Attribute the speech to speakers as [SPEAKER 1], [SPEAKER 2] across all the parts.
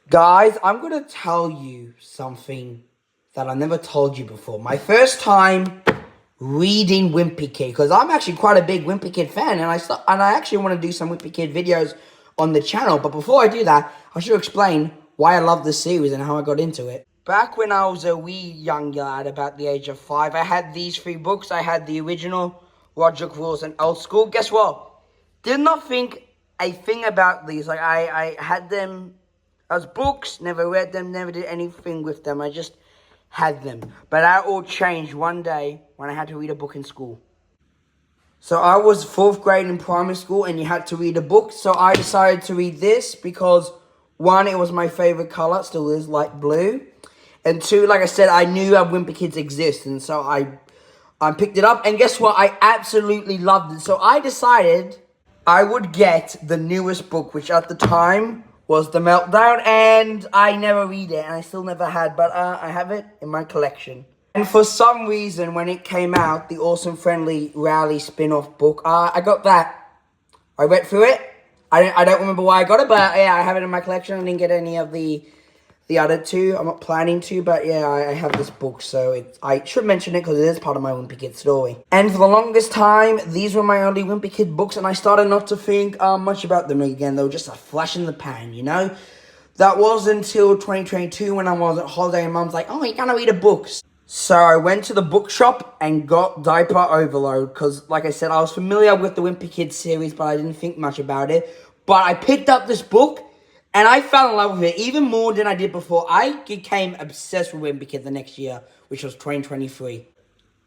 [SPEAKER 1] Guys, I'm going to tell you something that I never told you before. My first time reading Wimpy Kid, because I'm actually quite a big Wimpy Kid fan, and I actually want to do some Wimpy Kid videos on the channel. But before I do that, I should explain why I love this series and how I got into it. Back when I was a wee young lad, about the age of 5, I had these 3 books. I had the original, Roger Rules, and Old School. Guess what? Did not think a thing about these. Like, I had them as books, never read them, never did anything with them. I just had them. But that all changed one day when I had to read a book in school. So I was 4th grade in primary school and you had to read a book. So I decided to read this because, 1, it was my favorite color, still is, light blue. And 2, like I said, I knew that Wimpy Kids exist. And so I picked it up. And guess what? I absolutely loved it. So I decided I would get the newest book, which at the time was The Meltdown, and I never read it, and I still never had, but I have it in my collection. And for some reason, when it came out, the Awesome Friendly Rally spin-off book, I got that. I read through it. I don't remember why I got it, but yeah, I have it in my collection. I didn't get any of the other 2. I'm not planning to, but yeah, I have this book, so I should mention it because it is part of my Wimpy Kid story. And for the longest time, these were my only Wimpy Kid books, and I started not to think much about them again. They were just a flash in the pan, you know? That was until 2022 when I was on holiday and Mom's like, oh, you're gonna read a books. So I went to the bookshop and got Diaper Overload because, like I said, I was familiar with the Wimpy Kid series, but I didn't think much about it. But I picked up this book, and I fell in love with it even more than I did before. I became obsessed with Wimpy Kid the next year, which was 2023.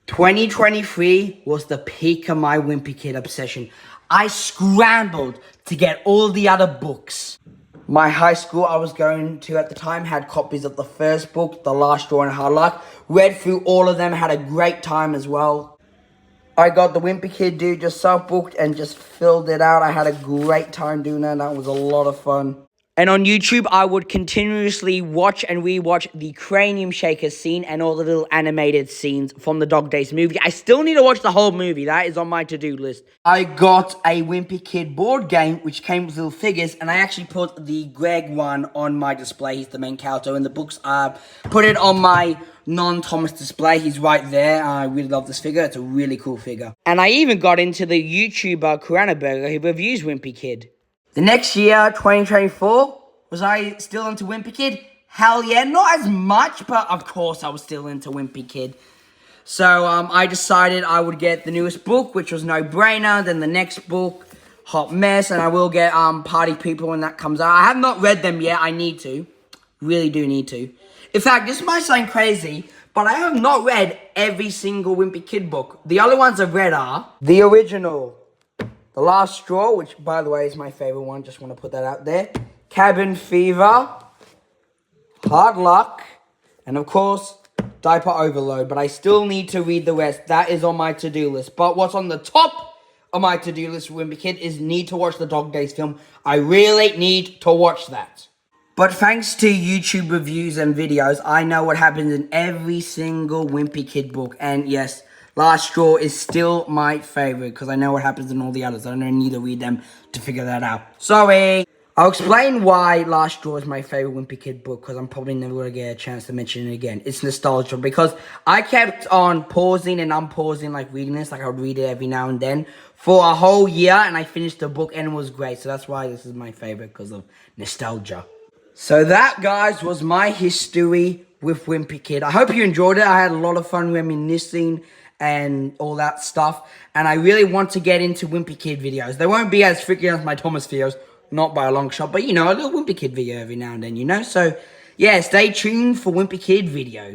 [SPEAKER 1] 2023 was the peak of my Wimpy Kid obsession. I scrambled to get all the other books. My high school I was going to at the time had copies of the first book, The Last Straw, and Hard Luck. Read through all of them, had a great time as well. I got the Wimpy Kid Dude Yourself book and just filled it out. I had a great time doing that. That was a lot of fun. And on YouTube, I would continuously watch and rewatch the Cranium Shaker scene and all the little animated scenes from the Dog Days movie. I still need to watch the whole movie. That is on my to-do list. I got a Wimpy Kid board game, which came with little figures, and I actually put the Greg one on my display. He's the main character in the books. Put it on my non-Thomas display. He's right there. I really love this figure. It's a really cool figure. And I even got into the YouTuber Burger who reviews Wimpy Kid. The next year, 2024, was I still into Wimpy Kid? Hell yeah, not as much, but of course I was still into Wimpy Kid. So I decided I would get the newest book, which was No Brainer, then the next book, Hot Mess, and I will get Party People when that comes out. I have not read them yet, I need to. Really do need to. In fact, this might sound crazy, but I have not read every single Wimpy Kid book. The only ones I've read are the original, The Last Straw, which, by the way, is my favorite one. Just want to put that out there. Cabin Fever. Hard Luck. And, of course, Diaper Overload. But I still need to read the rest. That is on my to-do list. But what's on the top of my to-do list for Wimpy Kid is need to watch the Dog Days film. I really need to watch that. But thanks to YouTube reviews and videos, I know what happens in every single Wimpy Kid book. And, yes, Last Straw is still my favorite because I know what happens in all the others. I don't need to read them to figure that out. Sorry. I'll explain why Last Straw is my favorite Wimpy Kid book because I'm probably never going to get a chance to mention it again. It's nostalgia because I kept on pausing and unpausing, like reading this. Like I would read it every now and then for a whole year, and I finished the book and it was great. So that's why this is my favorite, because of nostalgia. So that, guys, was my history with Wimpy Kid. I hope you enjoyed it. I had a lot of fun reminiscing and all that stuff. And I really want to get into Wimpy Kid videos. They won't be as freaky as my Thomas videos, not by a long shot, but, you know, a little Wimpy Kid video every now and then, you know? So, yeah, stay tuned for Wimpy Kid videos.